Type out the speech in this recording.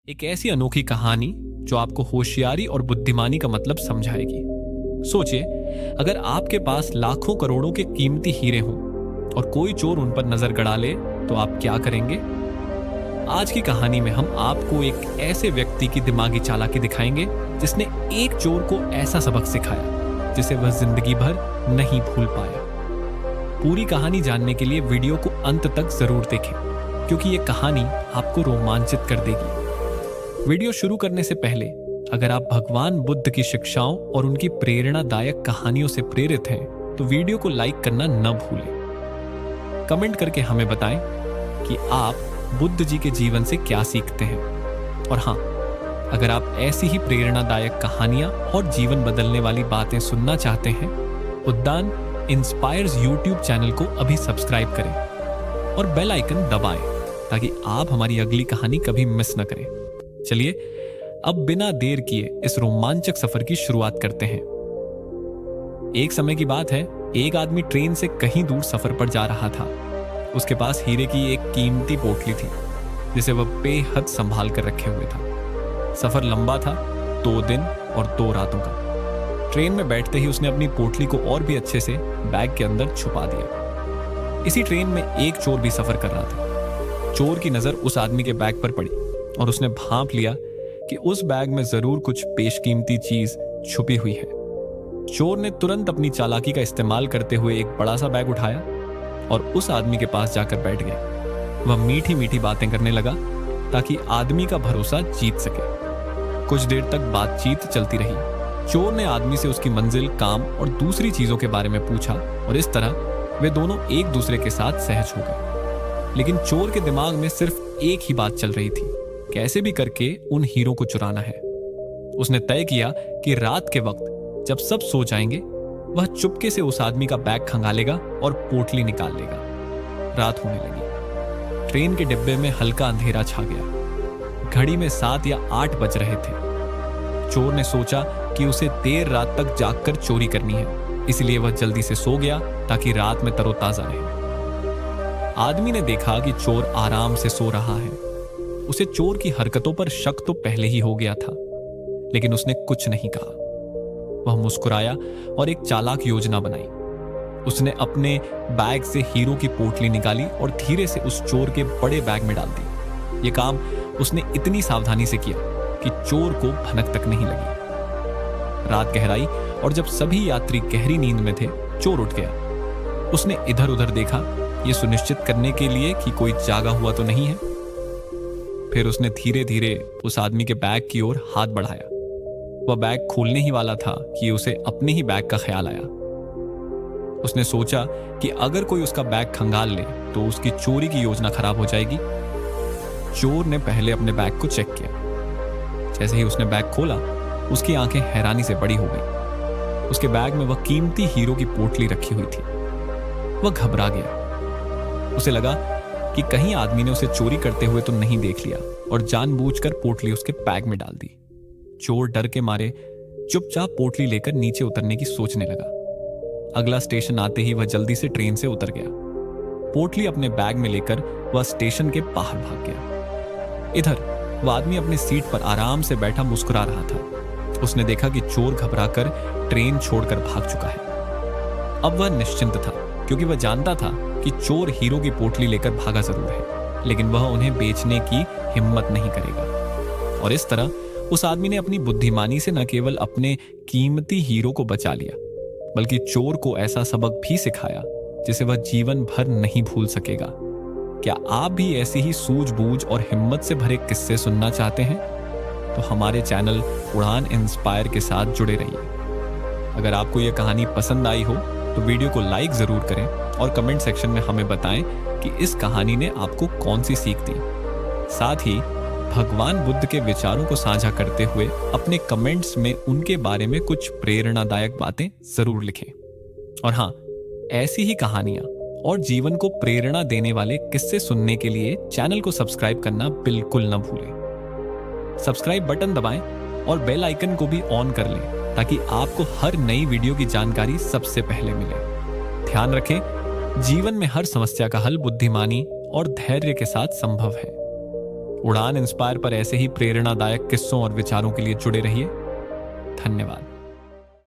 एक ऐसी अनोखी कहानी जो आपको होशियारी और बुद्धिमानी का मतलब समझाएगी। सोचिए, अगर आपके पास लाखों करोड़ों के कीमती हीरे हों और कोई चोर उन पर नजर गड़ा ले तो आप क्या करेंगे? आज की कहानी में हम आपको एक ऐसे व्यक्ति की दिमागी चालाकी दिखाएंगे जिसने एक चोर को ऐसा सबक सिखाया जिसे वह जिंदगी भर नहीं भूल पाया। पूरी कहानी जानने के लिए वीडियो को अंत तक जरूर देखें, क्योंकि ये कहानी आपको रोमांचित कर देगी। वीडियो शुरू करने से पहले अगर आप भगवान बुद्ध की शिक्षाओं और उनकी प्रेरणादायक कहानियों से प्रेरित हैं, तो वीडियो को लाइक करना न भूलें। कमेंट करके हमें बताएं कि आप बुद्ध जी के जीवन से क्या सीखते हैं। और हाँ, अगर आप ऐसी ही प्रेरणादायक कहानियां और जीवन बदलने वाली बातें सुनना चाहते हैं, उद्दान इंस्पायर्स यूट्यूब चैनल को अभी सब्सक्राइब करें और बेल आइकन दबाएं ताकि आप हमारी अगली कहानी कभी मिस न करें। चलिए अब बिना देर किए इस रोमांचक सफर की शुरुआत करते हैं। एक समय की बात है, एक आदमी ट्रेन से कहीं दूर सफर पर जा रहा था। उसके पास हीरे की एक कीमती पोटली थी जिसे वह बेहद संभाल कर रखे हुए था। सफर लंबा था, 2 दिन और 2 रातों का। ट्रेन में बैठते ही उसने अपनी पोटली को और भी अच्छे से बैग के अंदर छुपा दिया। इसी ट्रेन में एक चोर भी सफर कर रहा था। चोर की नजर उस आदमी के बैग पर पड़ी और उसने भांप लिया कि उस बैग में जरूर कुछ बेशकीमती चीज छुपी हुई है। चोर ने तुरंत अपनी चालाकी का इस्तेमाल करते हुए एक बड़ा सा बैग उठाया और उस आदमी के पास जाकर बैठ गया। वह मीठी मीठी बातें करने लगा ताकि आदमी का भरोसा जीत सके। कुछ देर तक बातचीत चलती रही। चोर ने आदमी से उसकी मंजिल, काम और दूसरी चीजों के बारे में पूछा और इस तरह वे दोनों एक दूसरे के साथ सहज हो गए। लेकिन चोर के दिमाग में सिर्फ एक ही बात चल रही थी, कैसे भी करके उन हीरों को चुराना है। उसने तय किया कि रात के वक्त जब सब सो जाएंगे, वह चुपके से उस आदमी का बैग खंगालेगा और पोटली निकाल लेगा। रात होने लगी। ट्रेन के डिब्बे में हल्का अंधेरा छा गया। घड़ी में 7 या 8 बज रहे थे। चोर ने सोचा कि उसे देर रात तक जागकर चोरी करनी है, इसलिए वह जल्दी से सो गया ताकि रात में तरोताजा रहे। आदमी ने देखा कि चोर आराम से सो रहा है। उसे चोर की हरकतों पर शक तो पहले ही हो गया था, लेकिन उसने कुछ नहीं कहा। वह मुस्कुराया और एक चालाक योजना बनाई। उसने अपने बैग से हीरो की पोटली निकाली और धीरे से उस चोर के बड़े बैग में डाल दी। यह काम उसने इतनी सावधानी से किया कि चोर को भनक तक नहीं लगी। रात गहराई और जब सभी यात्री गहरी नींद में थे, चोर उठ गया। उसने इधर उधर देखा, यह सुनिश्चित करने के लिए कि कोई जागा हुआ तो नहीं है। फिर उसने धीरे धीरे उस आदमी के बैग की ओर हाथ बढ़ाया। वह बैग खोलने ही वाला था कि उसे अपने ही बैग का ख्याल आया। उसने सोचा कि अगर कोई उसका बैग खंगाल ले तो उसकी चोरी की योजना खराब हो जाएगी। चोर ने पहले अपने बैग को चेक किया। जैसे ही उसने बैग खोला, उसकी आंखें हैरानी से बड़ी हो गई। उसके बैग में वह कीमती हीरो की पोटली रखी हुई थी। वह घबरा गया। उसे लगा कि कहीं आदमी ने उसे चोरी करते हुए तो नहीं देख लिया और जानबूझकर पोटली उसके बैग में डाल दी। चोर डर के मारे चुपचाप पोटली लेकर नीचे उतरने की सोचने लगा। अगला स्टेशन आते ही वह जल्दी से ट्रेन से उतर गया। पोटली अपने बैग में लेकर वह स्टेशन के बाहर भाग गया। इधर वह आदमी अपनी सीट पर आराम से बैठा मुस्कुरा रहा था। उसने देखा कि चोर घबराकर ट्रेन छोड़कर भाग चुका है। अब वह निश्चिंत था, क्योंकि वह जानता था कि चोर हीरो की पोटली लेकर भागा जरूर है, लेकिन वह उन्हें बेचने की हिम्मत नहीं करेगा। और इस तरह उस आदमी ने अपनी बुद्धिमानी से न केवल अपने कीमती हीरो को बचा लिया, बल्कि चोर को ऐसा सबक भी सिखाया जिसे वह जीवन भर नहीं भूल सकेगा। क्या आप भी ऐसी ही सूझबूझ और हिम्मत से भरे किस्से सुनना चाहते हैं? तो हमारे चैनल उड़ान इंस्पायर के साथ जुड़े रहिए। अगर आपको यह कहानी पसंद आई हो तो वीडियो को लाइक जरूर करें और कमेंट सेक्शन में हमें बताएं कि इस कहानी ने आपको कौन सी सीख दी। साथ ही भगवान बुद्ध के विचारों को साझा करते हुए अपने कमेंट्स में उनके बारे में कुछ प्रेरणादायक बातें जरूर लिखें। और हाँ, ऐसी ही कहानियां और जीवन को प्रेरणा देने वाले किस्से सुनने के लिए चैनल को सब्सक्राइब करना बिल्कुल न भूलें। सब्सक्राइब बटन दबाएं और बेल आइकन को भी ऑन कर लें ताकि आपको हर नई वीडियो की जानकारी सबसे पहले मिले। ध्यान रखें, जीवन में हर समस्या का हल बुद्धिमानी और धैर्य के साथ संभव है। उड़ान इंस्पायर पर ऐसे ही प्रेरणादायक किस्सों और विचारों के लिए जुड़े रहिए। धन्यवाद।